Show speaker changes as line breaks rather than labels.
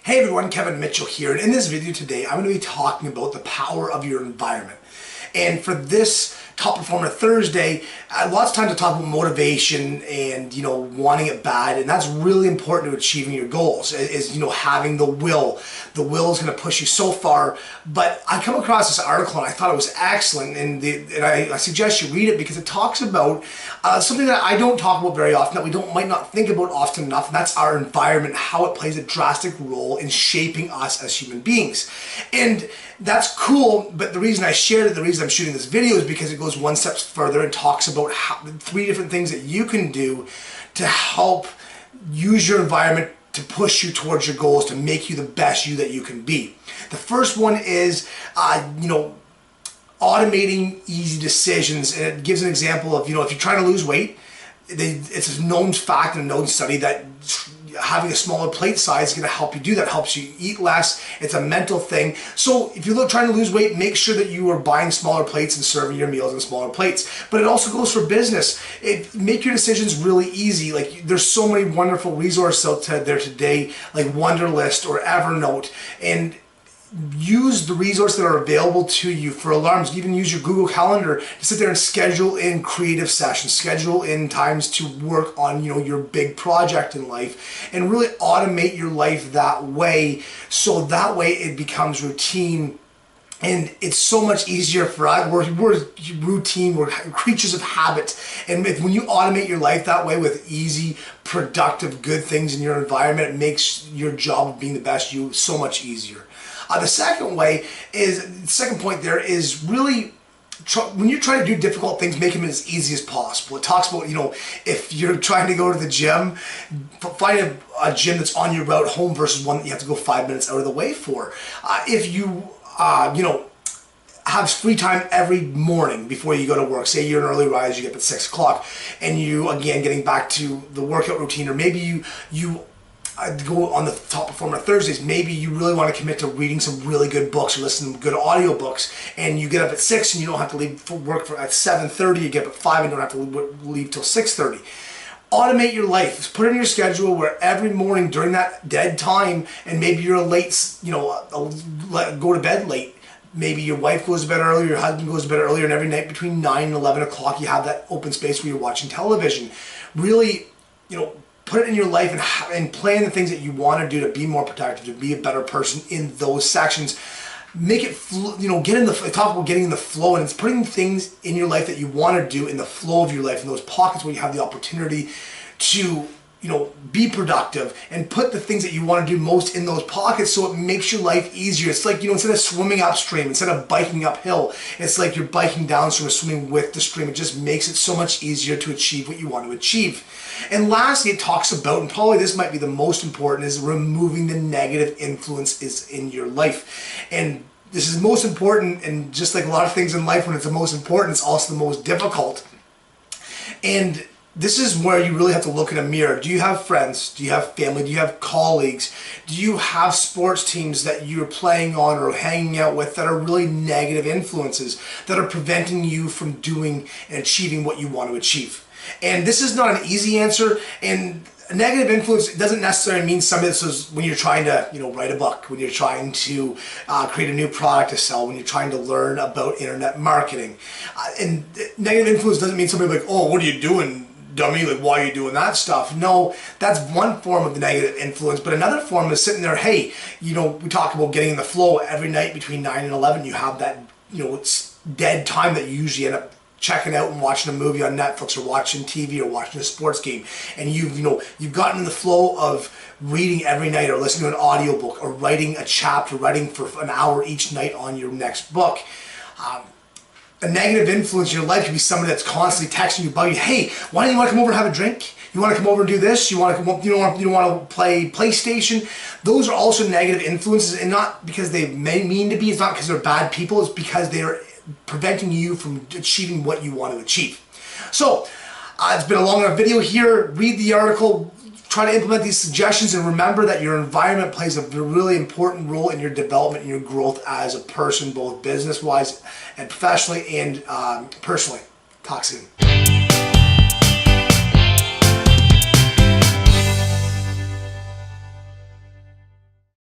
Hey everyone, Kevin Mitchell here, and in this video today I'm going to be talking about the power of your environment. And for this Top Performer Thursday, lots of times I talk about motivation and, wanting it bad, and that's really important to achieving your goals, is, having the will. The will is going to push you so far, but I come across this article and I thought it was excellent, and I suggest you read it because it talks about something that I don't talk about very often, that we might not think about often enough, and that's our environment, how it plays a drastic role in shaping us as human beings. And that's cool, but the reason I shared it, the reason I'm shooting this video is because it goes one step further and talks about three different things that you can do to help use your environment to push you towards your goals, to make you the best you that you can be. The first one is, automating easy decisions, and it gives an example of, if you're trying to lose weight, it's a known fact and a known study that having a smaller plate size is going to help you do that. It helps you eat less. It's a mental thing. So if you're trying to lose weight, make sure that you are buying smaller plates and serving your meals in smaller plates. But it also goes for business. Make your decisions really easy. Like, there's so many wonderful resources out there today, like Wunderlist or Evernote, and use the resources that are available to you for alarms. Even use your Google Calendar to sit there and schedule in creative sessions, schedule in times to work on your big project in life, and really automate your life that way, so that way it becomes routine. And it's so much easier for us. We're routine, we're creatures of habit. And when you automate your life that way with easy, productive, good things in your environment, it makes your job of being the best you so much easier. The second point there is really, when you're trying to do difficult things, make them as easy as possible. It talks about, if you're trying to go to the gym, find a gym that's on your route home versus one that you have to go 5 minutes out of the way for. If you, have free time every morning before you go to work, say you're an early riser, you get up at 6 o'clock, and you, again, getting back to the workout routine, or maybe you go on the Top Performer Thursdays, maybe you really want to commit to reading some really good books or listening to good audiobooks, and you get up at 6 and you don't have to leave for work at 7:30, you get up at 5 and don't have to leave till 6:30. Automate your life. Put it in your schedule where every morning during that dead time, and maybe you're go to bed late. Maybe your wife goes to bed earlier, your husband goes to bed earlier, and every night between 9 and 11 o'clock you have that open space where you're watching television. Really, put it in your life and plan the things that you want to do to be more productive, to be a better person in those sections. Make it, talk about getting in the flow, and it's putting things in your life that you want to do in the flow of your life, in those pockets where you have the opportunity to, be productive, and put the things that you want to do most in those pockets, so it makes your life easier. It's like, instead of swimming upstream, instead of biking uphill, it's like you're biking downstream or swimming with the stream. It just makes it so much easier to achieve what you want to achieve. And lastly, it talks about, and probably this might be the most important, is removing the negative influences in your life. And this is most important, and just like a lot of things in life, when it's the most important, it's also the most difficult. And this is where you really have to look in a mirror. Do you have friends? Do you have family? Do you have colleagues? Do you have sports teams that you're playing on or hanging out with that are really negative influences, that are preventing you from doing and achieving what you want to achieve? And this is not an easy answer, and a negative influence doesn't necessarily mean something that says when you're trying to, write a book, when you're trying to create a new product to sell, when you're trying to learn about internet marketing. And negative influence doesn't mean somebody like, oh, what are you doing, dummy? Like, why are you doing that stuff? No, that's one form of the negative influence, but another form is sitting there, hey, we talk about getting in the flow every night between 9 and 11. You have that, it's dead time that you usually end up checking out and watching a movie on Netflix, or watching TV, or watching a sports game, and you've gotten in the flow of reading every night, or listening to an audiobook, or writing a chapter, writing for an hour each night on your next book. A negative influence in your life could be somebody that's constantly texting you, bugging you, hey, why don't you want to come over and have a drink? You want to come over and do this? You want to come? You don't want to play PlayStation? Those are also negative influences, and not because they may mean to be. It's not because they're bad people. It's because they are preventing you from achieving what you want to achieve. So, it's been a long enough video here. Read the article, try to implement these suggestions, and remember that your environment plays a really important role in your development and your growth as a person, both business-wise and professionally and personally. Talk soon.